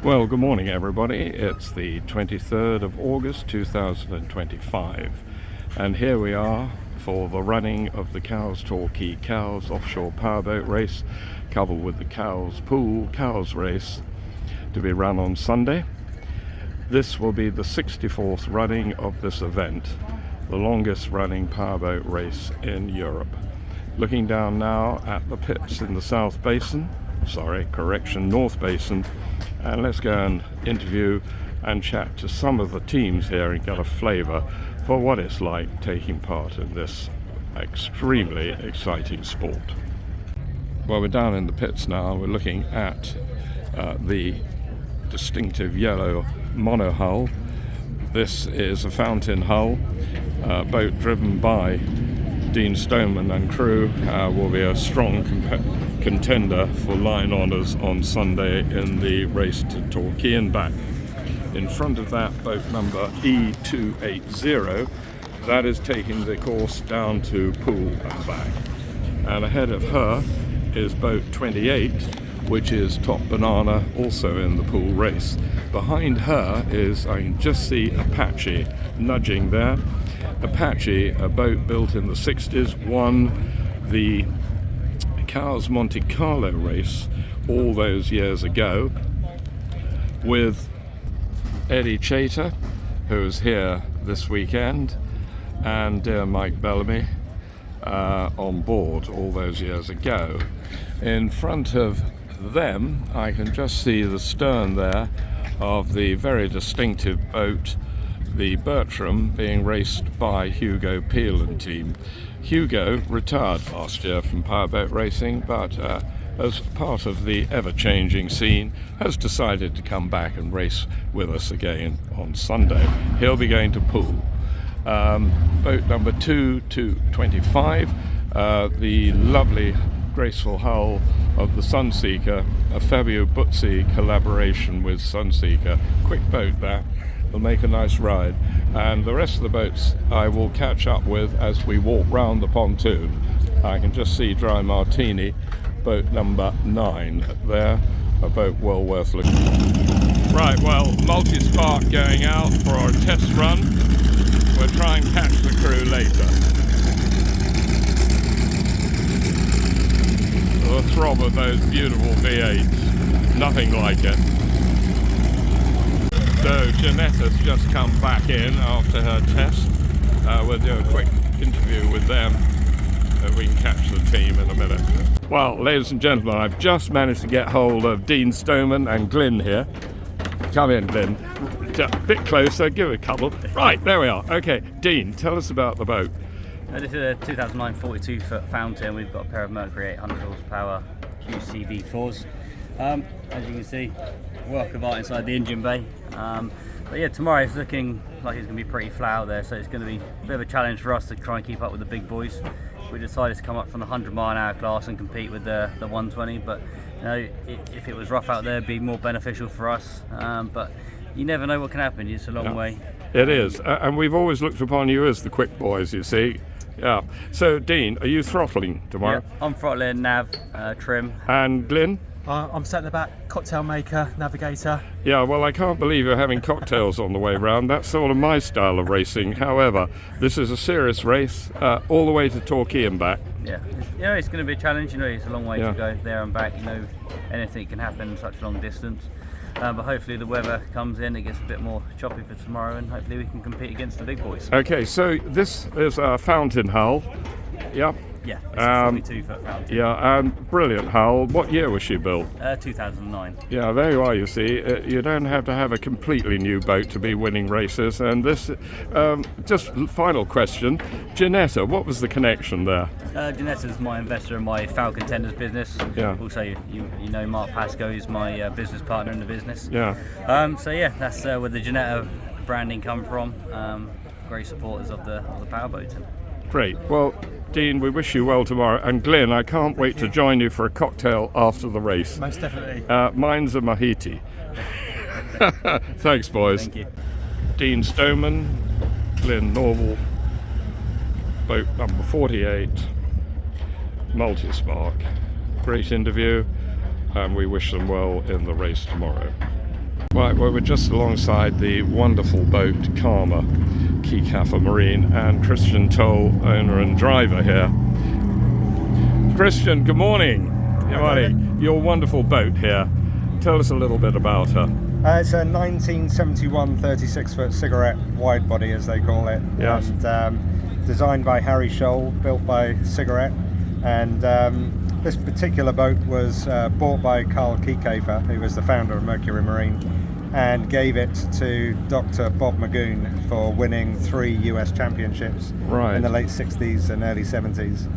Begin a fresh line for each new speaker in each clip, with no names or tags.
Well, good morning everybody. It's the 23rd of August 2025 and here we are for the running of the Cowes-Torquay Cowes offshore powerboat race, coupled with the Cowes Pool Cowes race to be run on Sunday. This will be the 64th running of this event, the longest running powerboat race in Europe. Looking down now at the pits in the North Basin, and let's go and interview and chat to some of the teams here and get a flavour for what it's like taking part in this extremely exciting sport. Well, we're down in the pits now. We're looking at the distinctive yellow monohull. This is a fountain hull, boat driven by Dean Stoneman and crew. Will be a strong contender for line honours on Sunday in the race to Torquay and back. In front of that, boat number E280, that is taking the course down to Pool and back. And ahead of her is boat 28, which is Top Banana, also in the pool race. Behind her is, I can just see Apache nudging there. Apache, a boat built in the 60s, won the Cowes Monte Carlo race all those years ago with Eddie Chater, who is here this weekend, and Mike Bellamy on board all those years ago. In front of them, I can just see the stern there of the very distinctive boat, the Bertram, being raced by Hugo Peel and team. Hugo retired last year from powerboat racing, but as part of the ever-changing scene, has decided to come back and race with us again on Sunday. He'll be going to Pool. Boat number 225, the lovely, graceful hull of the Sunseeker, a Fabio Buzzi collaboration with Sunseeker. Quick boat that will make a nice ride, and the rest of the boats I will catch up with as we walk round the pontoon. I can just see Dry Martini, boat number 9 there, a boat well worth looking at. Right, well, multi-spark going out for our test run. We'll try and catch the crew later. The throb of those beautiful V8s, nothing like it. So Jeanetta's just come back in after her test. We'll do a quick interview with them and we can catch the team in a minute. Well, ladies and gentlemen, I've just managed to get hold of Dean Stoneman and Glyn here. Come in, Glyn. A bit closer, give it a couple. Right, there we are. Okay, Dean, tell us about the boat.
This is a 2009 42-foot fountain. We've got a pair of Mercury 800 horsepower QCV4s. As you can see, work of art inside the engine bay. But yeah, tomorrow it's looking like it's going to be pretty flat out there, so it's going to be a bit of a challenge for us to try and keep up with the big boys. We decided to come up from the 100-mile-an-hour class and compete with the 120, but you know, if it was rough out there, it'd be more beneficial for us. But you never know what can happen. It's a long way.
It is, and we've always looked upon you as the quick boys, you see. Yeah. So, Dean, are you throttling tomorrow?
Yeah, I'm throttling, nav, trim.
And Glyn?
I'm sat in the back, cocktail maker, navigator.
Yeah, well, I can't believe you're having cocktails on the way round. That's sort of my style of racing. However, this is a serious race, all the way to Torquay and back.
Yeah, it's going to be a challenge. You know, it's a long way to go there and back. You know, anything can happen such a long distance. But hopefully the weather comes in, it gets a bit more choppy for tomorrow, and hopefully we can compete against the big boys.
Okay, so this is a fountain hull. Yep.
Yeah, it's a 42-foot fountain.
Yeah, and brilliant hull. What year was she built?
2009.
Yeah, there you are, you see. You don't have to have a completely new boat to be winning races. And this, just final question, Jeanetta, what was the connection there?
Jeanetta's my investor in my Falcon Tenders business. Yeah. Also, you know Mark Pascoe is my business partner in the business.
Yeah.
So yeah, that's where the Jeanetta branding come from. Great supporters of the powerboat.
Great. Well, Dean, we wish you well tomorrow. And Glyn, I can't wait to join you for a cocktail after the race.
Most definitely.
Mine's a Mahiti. Thanks, boys.
Thank you.
Dean Stoneman, Glyn Norval, boat number 48, multi-spark. Great interview, and we wish them well in the race tomorrow. Right, well, we're just alongside the wonderful boat Karma, Cowes-Torquay Marine, and Christian Toll, owner and driver here. Christian, good morning. Good morning. Your wonderful boat here. Tell us a little bit about her.
It's a 1971 36-foot cigarette wide body, as they call it.
Yes.
And, designed by Harry Scholl, built by Cigarette. And this particular boat was bought by Cowes-Torquay, who was the founder of Mercury Marine, and gave it to Dr. Bob Magoon for winning 3 US championships in the late 60s and early 70s.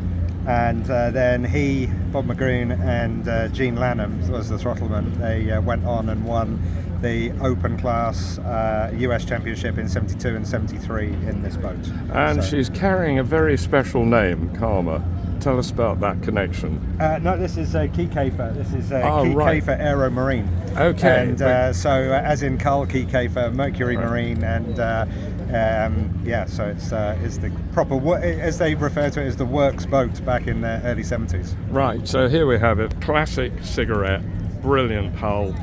And then he, Bob Magoon, and Gene Lanham was the throttleman. They went on and won the open class US championship in 72 and 73 in this boat.
And she's carrying a very special name, Karma. Tell us about that connection.
No, this is Cowes-Torquay. This is Cowes-Torquay for Aero Marine.
Okay.
And so, as in Cowes-Torquay for Mercury Marine, and so it's the proper, as they refer to it, as the works boat back in the early 70s.
Right. So here we have it. Classic Cigarette, brilliant hull,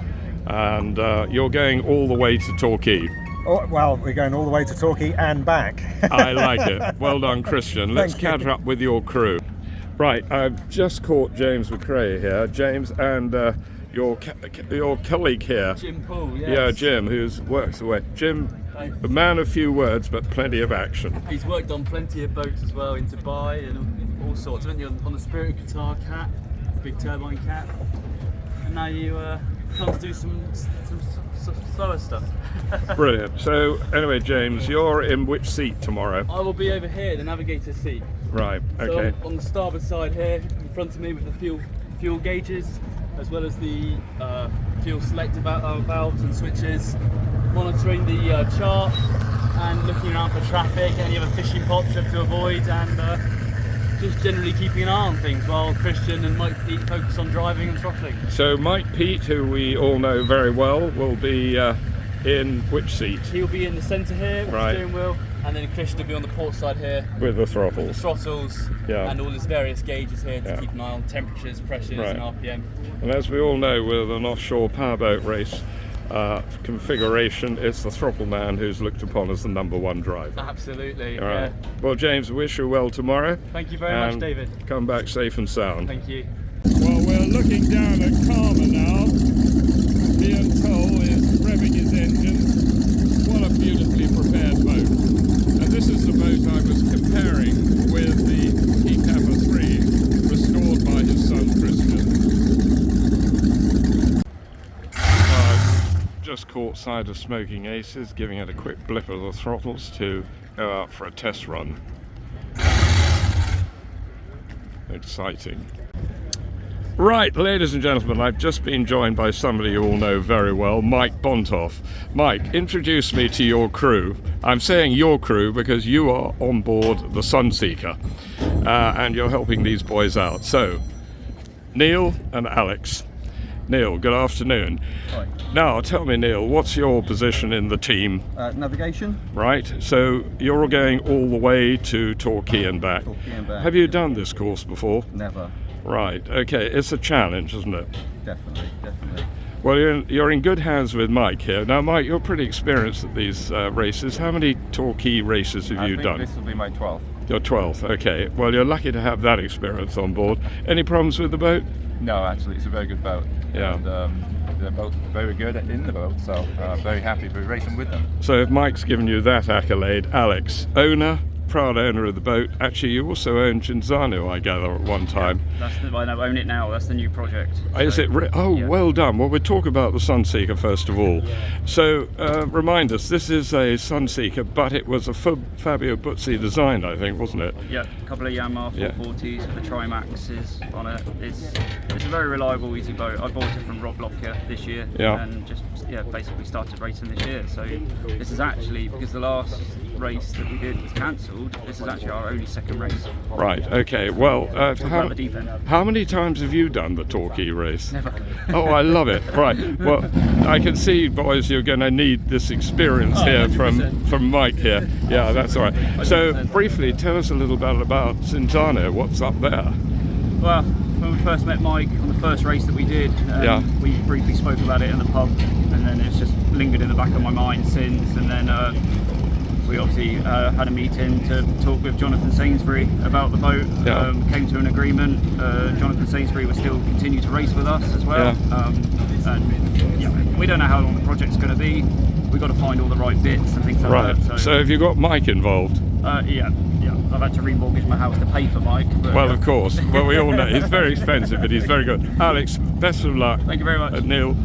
and you're going all the way to Torquay.
Oh, well, we're going all the way to Torquay and back.
I like it. Well done, Christian. Let's catch up with your crew. Right, I've just caught James McRae here. James, and your colleague here.
Jim Poole, yes.
Yeah, Jim, who works away. Jim, a man of few words, but plenty of action.
He's worked on plenty of boats as well, in Dubai and all sorts. Haven't you, on the Spirit Qatar cat, big turbine cat. And now you come to do some slower stuff.
Brilliant. So, anyway, James, you're in which seat tomorrow?
I will be over here, the navigator seat.
Right, okay.
So on the starboard side here, in front of me with the fuel gauges, as well as the fuel selector valves and switches, monitoring the chart and looking around for traffic, any other fishing pots we have to avoid, and just generally keeping an eye on things while Christian and Mike Pete focus on driving and throttling.
So Mike Pete, who we all know very well, will be in which seat?
He'll be in the centre here with the steering wheel, and then Christian will be on the port side here
with the throttles,
and all his various gauges here to keep an eye on temperatures, pressures and RPM.
And as we all know, with an offshore powerboat race configuration, it's the throttle man who's looked upon as the #1 driver.
Absolutely.
All right. Well, James, wish you well tomorrow.
Thank you very much, David.
Come back safe and sound.
Thank you.
Well, we're looking down at Karma now. Ian Toll is revving his engines. What a beautifully prepared boat. And this is the boat I was comparing with the Cowes-Torquay 3, restored by his son Christian. Just caught sight of Smoking Aces, giving it a quick blip of the throttles to go out for a test run. Exciting. Right, ladies and gentlemen, I've just been joined by somebody you all know very well, Mike Bontoff. Mike, introduce me to your crew. I'm saying your crew because you are on board the Sunseeker, and you're helping these boys out. So, Neil and Alex. Neil, good afternoon.
Hi.
Now, tell me, Neil, what's your position in the team?
Navigation.
Right, so you're going all the way to Torquay and back.
Torquay and back.
Have you done this course before?
Never.
Right, okay, it's a challenge, isn't it?
Definitely.
Well, you're in good hands with Mike here. Now, Mike, you're pretty experienced at these races. How many Torquay races have you done?
This will be my 12th.
Your 12th, okay. Well, you're lucky to have that experience on board. Any problems with the boat?
No, actually, it's a very good boat.
Yeah.
And they're both very good in the boat, so very happy to be racing with them.
So if Mike's given you that accolade, Alex, owner, proud owner of the boat. Actually, you also owned Cinzano, I gather, at one time.
I own it now. That's the new project.
Is it?
Yeah.
Well done. Well, we'll talk about the Sunseeker first of all. So, remind us, this is a Sunseeker, but it was a Fabio Buzzi design, I think, wasn't it?
Yeah, a couple of Yamaha 440s with the Trimaxes on it. It's a very reliable, easy boat. I bought it from Rob Lockyer this year, and just basically started racing this year. So this is actually, because the last race that we did was cancelled, this is actually our only second race.
Right, okay. Well,
the deep end.
how many times have you done the Torquay race?
Never.
Oh, I love it. Right. Well, I can see, boys, you're going to need this experience here from Mike here. Yeah, that's all right. So, briefly, tell us a little bit about Cinzano. What's up there?
Well, when we first met Mike on the first race that we did, we briefly spoke about it in the pub, and then it's just lingered in the back of my mind since. And then we obviously had a meeting to talk with Jonathan Sainsbury about the boat.
Yeah.
Came to an agreement. Jonathan Sainsbury will still continue to race with us as well. And yeah, we don't know how long the project's going to be. We've got to find all the right bits and things like
Right.
that.
So have you got Mike involved?
Yeah. I've had to remortgage my house to pay for Mike. But,
Well, of course. Well, we all know he's very expensive, but he's very good. Alex, best of luck.
Thank you very much.
Neil,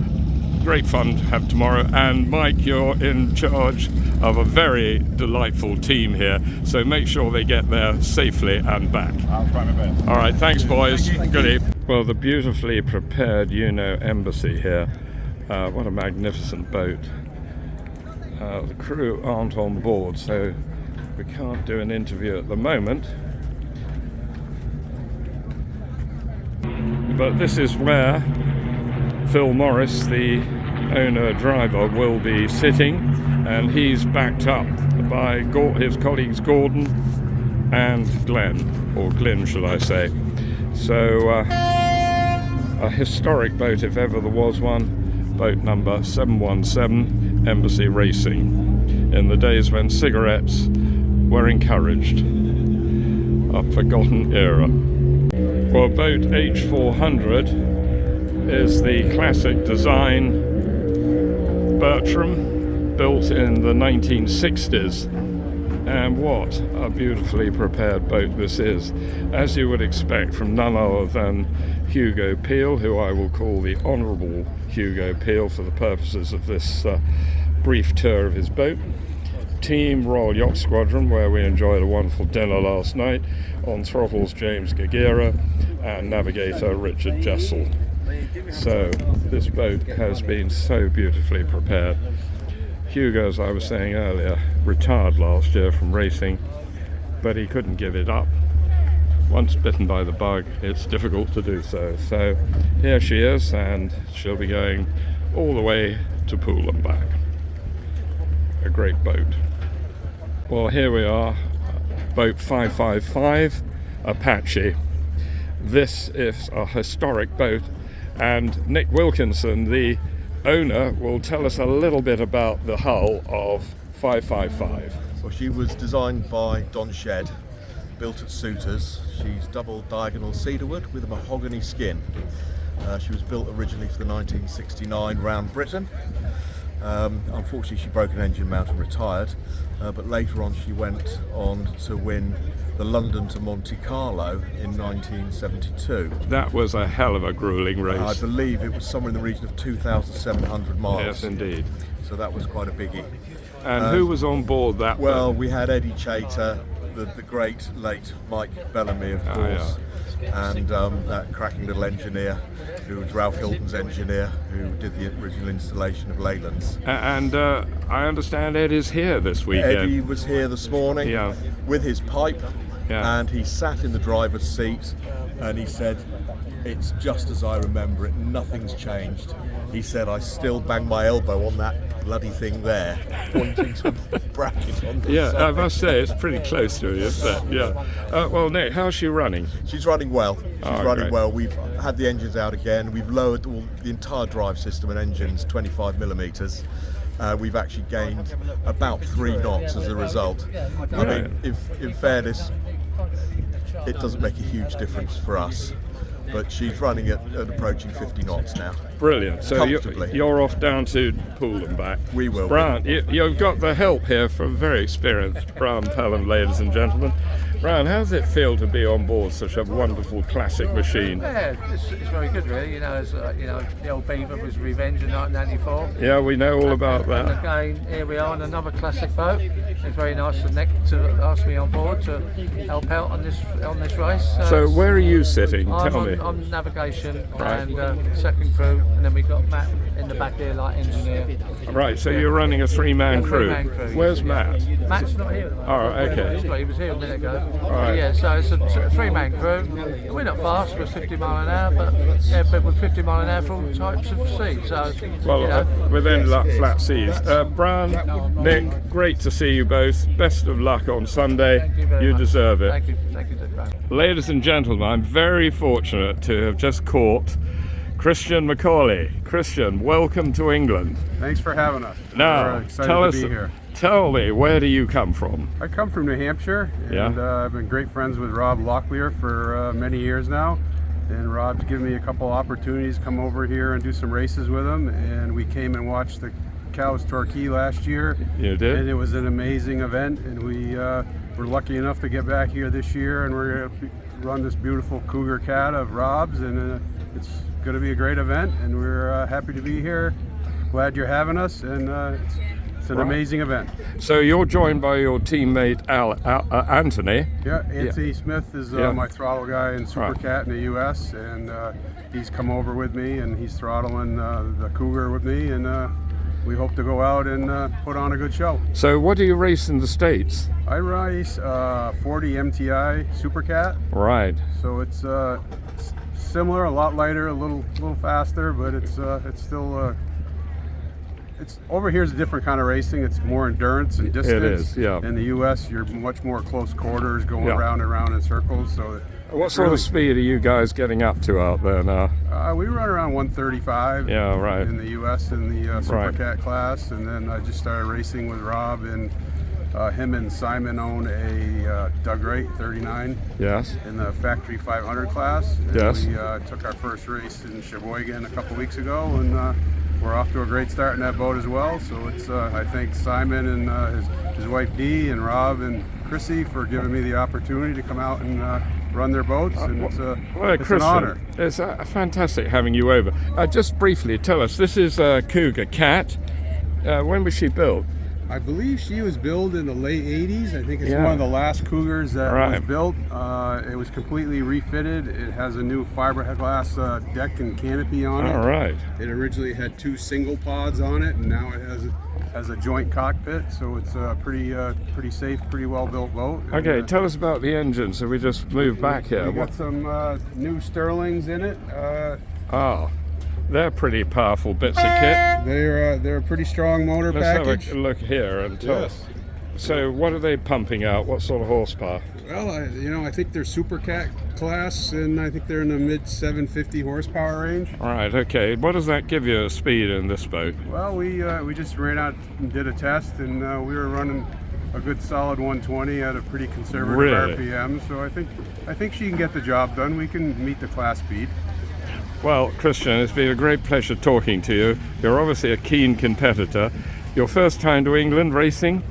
great fun to have tomorrow. And Mike, you're in charge of a very delightful team here, so make sure they get there safely and back.
I'll try my best.
All right, thanks, boys. Good evening. Well, the beautifully prepared Embassy here. What a magnificent boat. The crew aren't on board, so we can't do an interview at the moment. But this is where Phil Morris, the owner-driver, will be sitting, and he's backed up by his colleagues Gordon and Glenn, or Glyn shall I say. So a historic boat if ever there was one, boat number 717 Embassy Racing, in the days when cigarettes were encouraged, a forgotten era. Well, boat H400 is the classic design Bertram, built in the 1960s, and what a beautifully prepared boat this is, as you would expect from none other than Hugo Peel, who I will call the Honourable Hugo Peel for the purposes of this brief tour of his boat. Team Royal Yacht Squadron, where we enjoyed a wonderful dinner last night. On throttles James Gagira and navigator Richard Jessel. So this boat has been so beautifully prepared. Hugo, as I was saying earlier, retired last year from racing, but he couldn't give it up. Once bitten by the bug, it's difficult to do so. So here she is, and she'll be going all the way to Poole and back. A great boat. Well, here we are, boat 555 Apache. This is a historic boat, and Nick Wilkinson, the owner, will tell us a little bit about the hull of 555.
Well, she was designed by Don Shedd, built at Souters. She's double diagonal cedarwood with a mahogany skin. She was built originally for the 1969 round Britain. Unfortunately, she broke an engine mount and retired, but later on she went on to win the London to Monte Carlo in 1972.
That was a hell of a grueling race.
I believe it was somewhere in the region of 2,700 miles.
Yes, indeed.
So that was quite a biggie.
And who was on board that
Well,
boat?
we had Eddie Chater, the great late Mike Bellamy, of course, and that cracking little engineer who was Ralph Hilton's engineer, who did the original installation of Leyland's.
And I understand Ed is here this weekend.
Eddie was here this morning with his pipe, and he sat in the driver's seat and he said, "It's just as I remember it, nothing's changed." He said, "I still bang my elbow on that bloody thing there," pointing to the bracket on the side.
I must say it's pretty close to it, isn't it? Well, Nick, how's she running?
She's running well. She's running
great.
well. We've had the engines out again. We've lowered the entire drive system and engines 25 millimetres. We've actually gained about 3 knots as a result. I mean, in fairness, it doesn't make a huge difference for us, but she's running at approaching 50 knots now.
Brilliant. So
Comfortably.
you're off down to Poole and back.
We will.
Brian, you've got the help here from very experienced Brian Pelham, ladies and gentlemen. Brian, how does it feel to be on board such a wonderful classic machine?
Yeah, it's very good, really. You know, the old Beaver was Revenge in 1994.
Yeah, we know all about
And
that.
again, here we are on another classic boat. It's very nice of Nick to ask me on board to help out on this race.
So where are you sitting?
I'm
Tell me.
on navigation
Right.
and second crew, and then we've got Matt in the back here, like engineer.
Right, so you're running a three-man crew.
Three-man crew,
Where's
yeah.
Matt?
Matt's not here.
Oh, okay.
He was here a minute ago.
Right.
Yeah, so it's a three-man crew. We're not fast, we're 50 mile an hour, but we're 50 mile an hour for all types of sea. So,
Well,
you know,
within flat seas. Brian, Nick, great to see you both. Best of luck on Sunday.
Thank you very much.
Deserve it.
Thank you, Dick Brown.
Ladies and gentlemen, I'm very fortunate to have just caught Christian Macaulay. Christian, welcome to England.
Thanks for having us.
Now,
We're excited to be here.
tell me, where do you come from?
I come from New Hampshire, and I've been great friends with Rob Locklear for many years now. And Rob's given me a couple opportunities to come over here and do some races with him. And we came and watched the Cowes-Torquay last year.
You did?
And it was an amazing event. And we were lucky enough to get back here this year, and we're going to run this beautiful Cougar Cat of Rob's. And it's going to be a great event, and we're happy to be here. Glad you're having us, and it's an amazing event.
So you're joined by your teammate Anthony.
Yeah, Anthony Smith is my throttle guy in Super Cat in the U.S., and he's come over with me, and he's throttling the Cougar with me, and we hope to go out and put on a good show.
So what do you race in the States?
I race 40 MTI Super Cat.
Right.
So it's similar, a lot lighter, a little faster, but it's still. It's over here is a different kind of racing. It's more endurance and distance.
It is, yeah.
In the U.S., you're much more close quarters, going round and round in circles. So,
what sort of speed are you guys getting up to out there now?
We run around 135.
Yeah, right.
In the U.S. in the Super Cat class, and then I just started racing with Rob, and him and Simon own a Doug Wright 39.
Yes.
In the Factory 500 class. And
yes.
We took our first race in Sheboygan a couple weeks ago, and we're off to a great start in that boat as well. So it's I thank Simon and his wife Dee and Rob and Chrissy for giving me the opportunity to come out and run their boats, and it's an honor.
It's fantastic having you over. Just briefly tell us, this is Cougar Cat. When was she built?
I believe she was built in the late 80s. I think it's one of the last Cougars that was built. It was completely refitted. It has a new fiberglass deck and canopy on it.
All right.
It originally had 2 single pods on it, and now it has a joint cockpit. So it's a pretty safe, pretty well built boat.
Okay, tell us about the engine. So we just move back here.
We got some new Sterlings in it.
They're pretty powerful bits of kit.
They're a pretty strong motor package.
Let's have a look here and tell us. So what are they pumping out? What sort of horsepower?
Well, I think they're Super Cat class, and I think they're in the mid 750 horsepower range.
All right, okay. What does that give you speed in this boat?
Well, we just ran out and did a test, and we were running a good solid 120 at a pretty conservative RPM. So I think she can get the job done. We can meet the class speed.
Well, Christian, it's been a great pleasure talking to you. You're obviously a keen competitor. Your first time to England racing?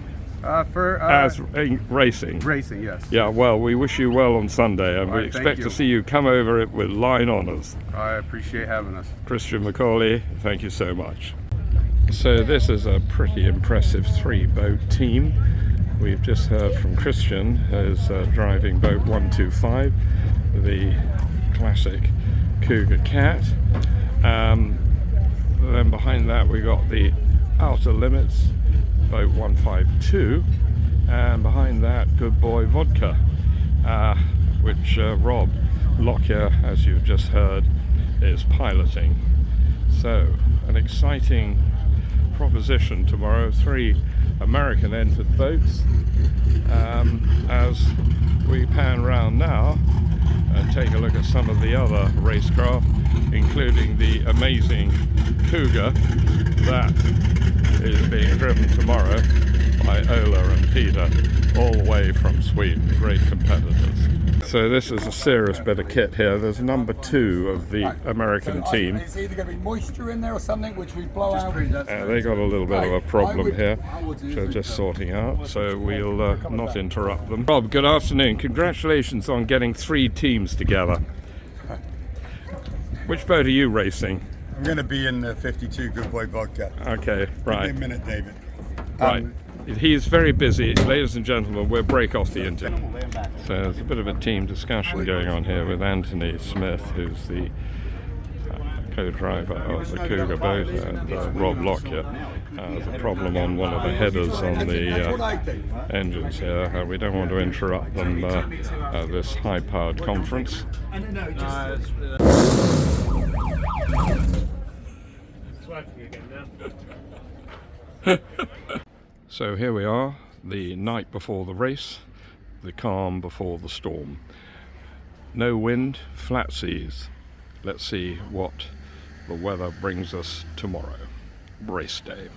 Racing.
Racing, yes.
Yeah, well, we wish you well on Sunday, and we expect to see you come over it with line honours.
I appreciate having us.
Christian Macaulay, thank you so much. So this is a pretty impressive 3-boat team. We've just heard from Christian, who's driving boat 125, the classic Cougar Cat. Then behind that we got the Outer Limits boat 152, and behind that Good Boy Vodka, which Rob Lockyer, as you've just heard, is piloting. So an exciting proposition tomorrow. 3 American entered boats. As we pan round now and take a look at some of the other racecraft, including the amazing Cougar that is being driven tomorrow by Ola and Peter, all the way from Sweden, great competitors. So this is a serious bit of kit here. There's number 2 of the American team.
It's either going to be moisture in there or something which we blow out.
They got a little bit of a problem here, which they're just sorting out, so we'll not interrupt them. Rob, good afternoon. Congratulations on getting 3 teams together. Which boat are you racing?
I'm going to be in the 52 Good Boy Vodka.
Okay, right.
Give me a minute, David.
Right. He's very busy. Ladies and gentlemen, we'll break off the engine. So there's a bit of a team discussion going on here with Anthony Smith, who's the co-driver of the Cougar boat, and Rob Lockyer. There's a problem on one of the headers on the engines here. We don't want to interrupt them this high-powered conference. So here we are, the night before the race, the calm before the storm. No wind, flat seas. Let's see what the weather brings us tomorrow, race day.